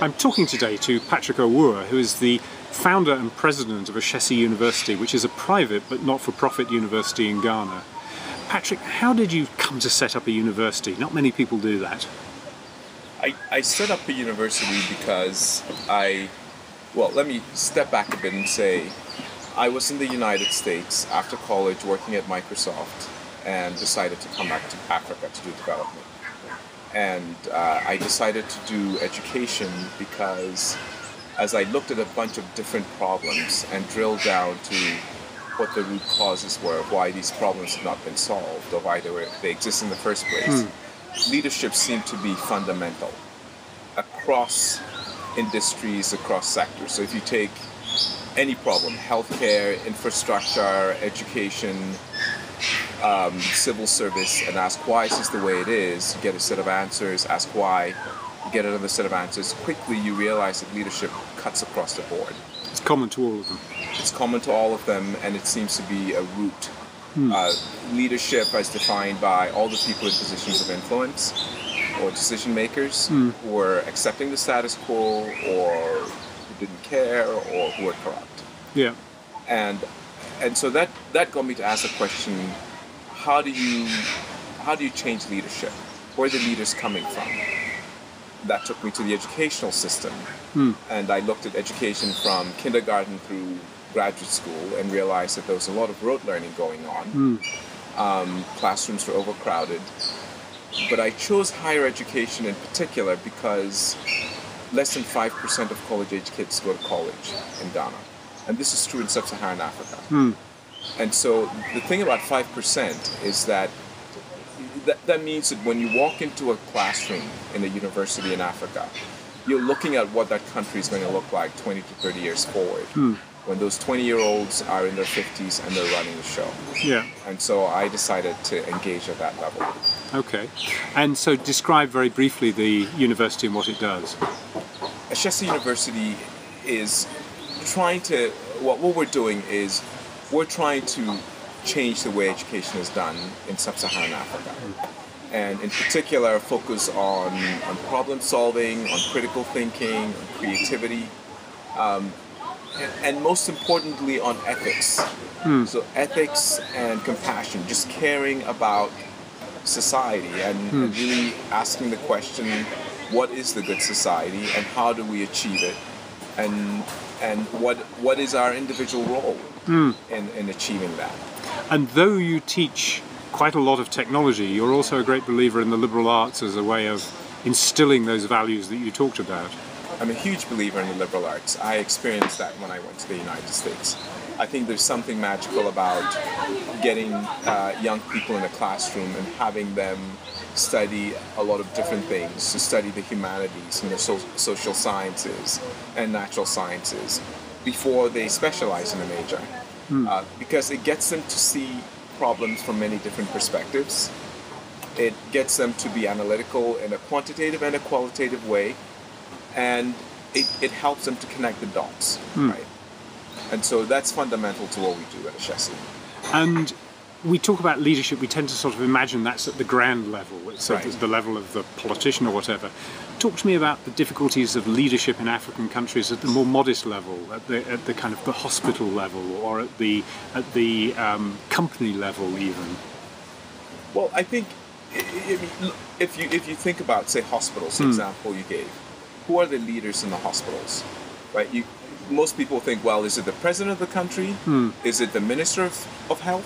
I'm talking today to Patrick Awuah, who is the founder and president of Ashesi University, which is a private but not-for-profit university in Ghana. Patrick, how did you come to set up a university? Not many people do that. I set up a university because let me step back a bit and say, I was in the United States after college working at Microsoft and decided to come back to Africa to do development. And I decided to do education because as I looked at a bunch of different problems and drilled down to what the root causes were, why these problems have not been solved or why they exist in the first place, leadership seemed to be fundamental across industries, across sectors. So if you take any problem, healthcare, infrastructure, education, civil service, and ask why is this the way it is, you get a set of answers, ask why, you get another set of answers. Quickly you realize that leadership cuts across the board. It's common to all of them. It's common to all of them, and it seems to be a root. Leadership as defined by all the people in positions of influence or decision makers who are accepting the status quo or who didn't care or who are corrupt. Yeah. And so that got me to ask the question, how do you change leadership? Where are the leaders coming from? That took me to the educational system. And I looked at education from kindergarten through graduate school and realized that there was a lot of rote learning going on. Classrooms were overcrowded. But I chose higher education in particular because less than 5% of college-age kids go to college in Ghana. And this is true in sub-Saharan Africa. And so the thing about 5% is that means that when you walk into a classroom in a university in Africa, you're looking at what that country is going to look like 20 to 30 years forward. When those 20-year-olds are in their 50s and they're running the show. Yeah. And so I decided to engage at that level. Okay. And so describe very briefly the university and what it does. Ashesi University is trying to, what we're doing is we're trying to change the way education is done in sub-Saharan Africa. And in particular, focus on problem solving, on critical thinking, on creativity, and most importantly on ethics. So ethics and compassion, just caring about society and really asking the question, what is the good society and how do we achieve it? And what is our individual role in achieving that? And though you teach quite a lot of technology, you're also a great believer in the liberal arts as a way of instilling those values that you talked about. I'm a huge believer in the liberal arts. I experienced that when I went to the United States. I think there's something magical about getting young people in a classroom and having them study a lot of different things, to study the humanities and the social sciences and natural sciences before they specialize in a major. Because it gets them to see problems from many different perspectives. It gets them to be analytical in a quantitative and a qualitative way, and it helps them to connect the dots, right? And so that's fundamental to what we do at Ashesi. And we talk about leadership, we tend to sort of imagine that's at the grand level, it's at the level of the politician or whatever. Talk to me about the difficulties of leadership in African countries at the more modest level, at the kind of the hospital level, or at the company level even. Well, I think if you think about, say, hospitals, the example you gave, who are the leaders in the hospitals, right? Most people think, well, is it the president of the country? Is it the minister of health?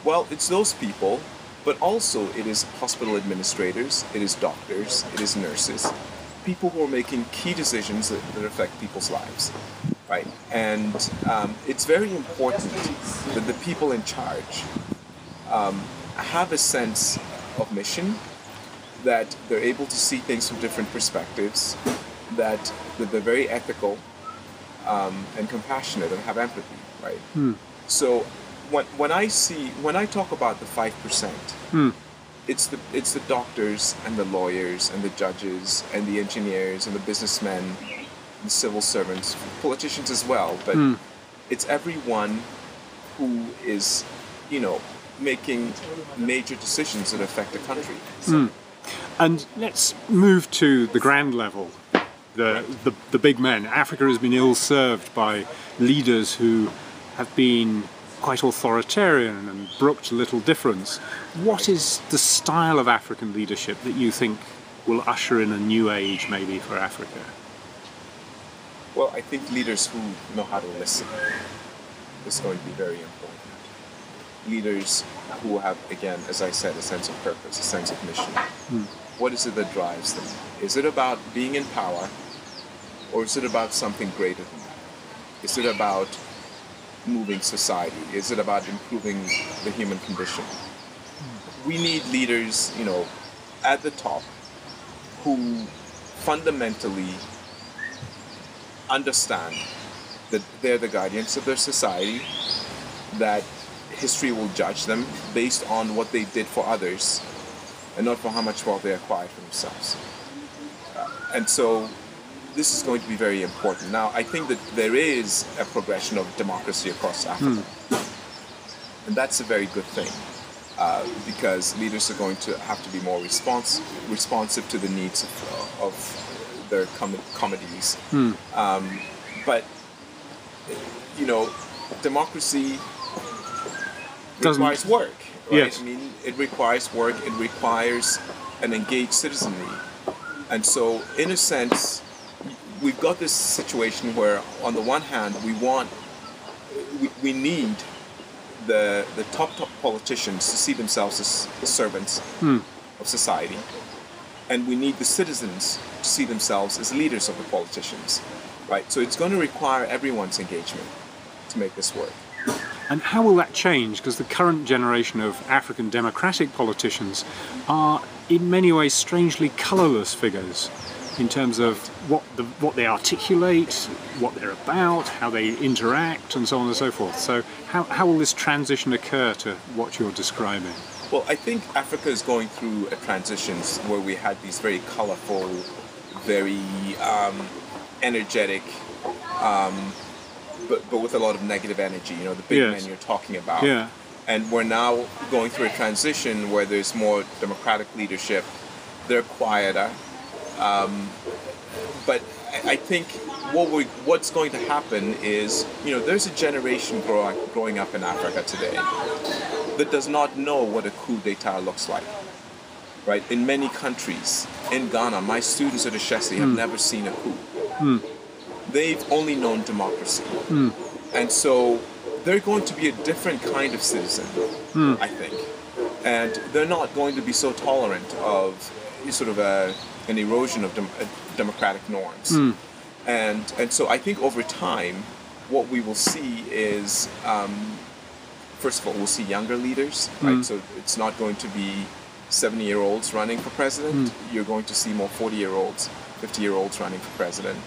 Well, it's those people, but also it is hospital administrators, it is doctors, it is nurses, people who are making key decisions that affect people's lives, right? And it's very important that the people in charge have a sense of mission, that they're able to see things from different perspectives, that they're very ethical and compassionate and have empathy, right? So when I talk about the 5%, it's the doctors and the lawyers and the judges and the engineers and the businessmen, the civil servants, politicians as well, but it's everyone who is, making major decisions that affect the country. And let's move to the grand level. the big men. Africa has been ill-served by leaders who have been quite authoritarian and brooked little difference. What is the style of African leadership that you think will usher in a new age maybe for Africa? Well, I think leaders who know how to listen is going to be very important. Leaders who have, again, as I said, a sense of purpose, a sense of mission. What is it that drives them? Is it about being in power, or is it about something greater than that? Is it about moving society? Is it about improving the human condition? We need leaders, at the top who fundamentally understand that they're the guardians of their society, that history will judge them based on what they did for others and not for how much wealth they acquired for themselves. And so this is going to be very important. Now, I think that there is a progression of democracy across Africa. And that's a very good thing, because leaders are going to have to be more responsive to the needs of their communities. But, democracy requires work, right? Yes. I mean, it requires work, it requires an engaged citizenry. And so, in a sense, we've got this situation where, on the one hand, we need the top politicians to see themselves as servants of society, and we need the citizens to see themselves as leaders of the politicians, right? So it's going to require everyone's engagement to make this work. And how will that change? Because the current generation of African democratic politicians are in many ways strangely colourless figures in terms of what they articulate, what they're about, how they interact, and so on and so forth. So how will this transition occur to what you're describing? Well, I think Africa is going through a transition where we had these very colourful, very energetic, but with a lot of negative energy, the big men you're talking about. Yeah. And we're now going through a transition where there's more democratic leadership. They're quieter. But I think what's going to happen is, there's a generation growing up in Africa today that does not know what a coup d'etat looks like, right? In many countries, in Ghana, my students at Ashesi have never seen a coup. They've only known democracy. And so they're going to be a different kind of citizen, I think. And they're not going to be so tolerant of sort of an erosion of democratic norms. And so I think over time, what we will see is, first of all, we'll see younger leaders, right? So it's not going to be 70-year-olds running for president. You're going to see more 40-year-olds, 50-year-olds running for president.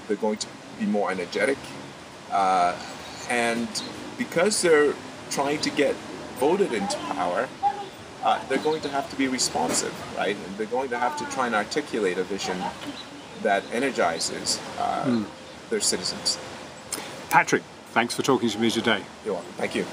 They're going to be more energetic. And because they're trying to get voted into power, they're going to have to be responsive, right? And they're going to have to try and articulate a vision that energizes their citizens. Patrick, thanks for talking to me today. You're welcome. Thank you.